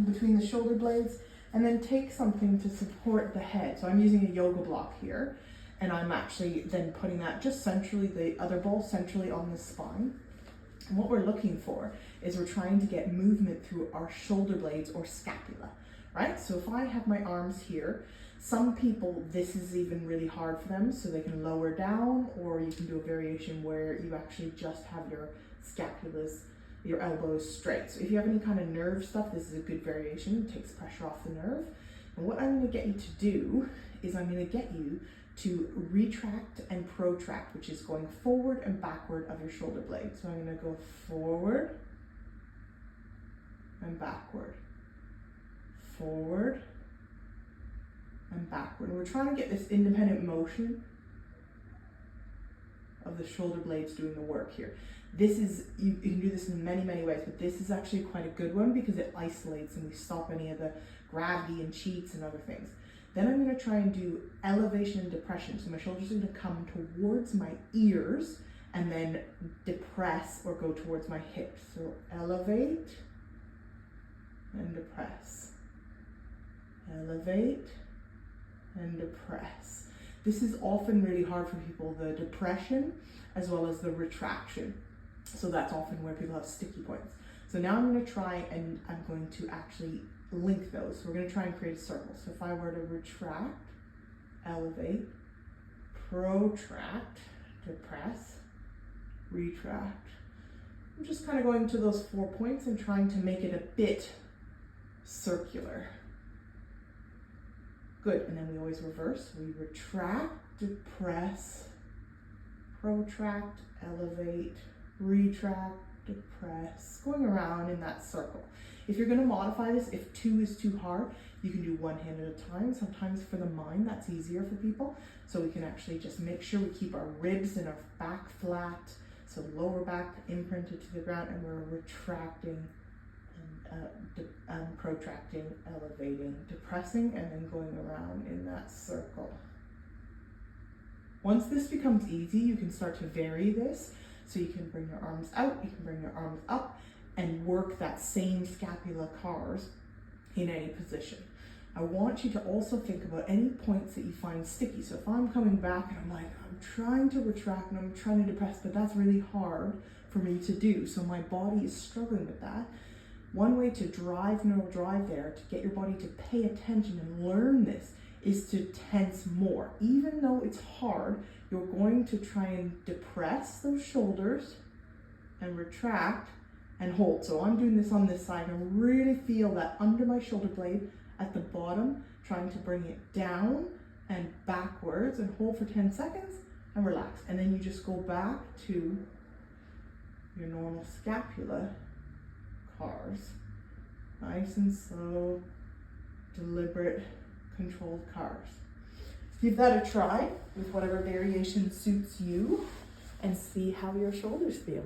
between the shoulder blades, and then take something to support the head. So I'm using a yoga block here, and I'm actually then putting that just centrally, the other ball centrally on the spine. And what we're looking for is we're trying to get movement through our shoulder blades or scapula, right? So if I have my arms here, some people, this is even really hard for them, so they can lower down, or you can do a variation where you actually just have your scapulas, your elbows straight. So if you have any kind of nerve stuff, this is a good variation. It takes pressure off the nerve. And what I'm going to get you to do is I'm going to get you to retract and protract, which is going forward and backward of your shoulder blade. So I'm going to go forward and backward, forward and backward. And we're trying to get this independent motion of the shoulder blades doing the work here. This is, you can do this in many, many ways, but this is actually quite a good one because it isolates and we stop any of the gravity and cheats and other things. Then I'm going to try and do elevation and depression. So my shoulders are going to come towards my ears and then depress or go towards my hips. So elevate and depress. Elevate and depress. This is often really hard for people, the depression as well as the retraction. So that's often where people have sticky points. So now I'm going to try and I'm going to actually link those. So we're going to try and create a circle. So if I were to retract, elevate, protract, depress, retract. I'm just kind of going to those 4 points and trying to make it a bit circular. Good, and then we always reverse. We retract, depress, protract, elevate, retract, depress, going around in that circle. If you're going to modify this, if 2 is too hard, you can do 1 hand at a time. Sometimes for the mind, that's easier for people. So we can actually just make sure we keep our ribs and our back flat, so lower back imprinted to the ground, and we're retracting and protracting, elevating, depressing, and then going around in that circle. Once this becomes easy, you can start to vary this. So you can bring your arms out, you can bring your arms up, and work that same scapula CARs in any position. I want you to also think about any points that you find sticky. So if I'm coming back and I'm like, I'm trying to retract and I'm trying to depress, but that's really hard for me to do. So my body is struggling with that. One way to drive neural drive there, to get your body to pay attention and learn this, is to tense more. Even though it's hard, you're going to try and depress those shoulders and retract and hold. So I'm doing this on this side and really feel that under my shoulder blade at the bottom, trying to bring it down and backwards and hold for 10 seconds and relax. And then you just go back to your normal scapula CARs. Nice and slow, deliberate, controlled CARs. Give that a try with whatever variation suits you and see how your shoulders feel.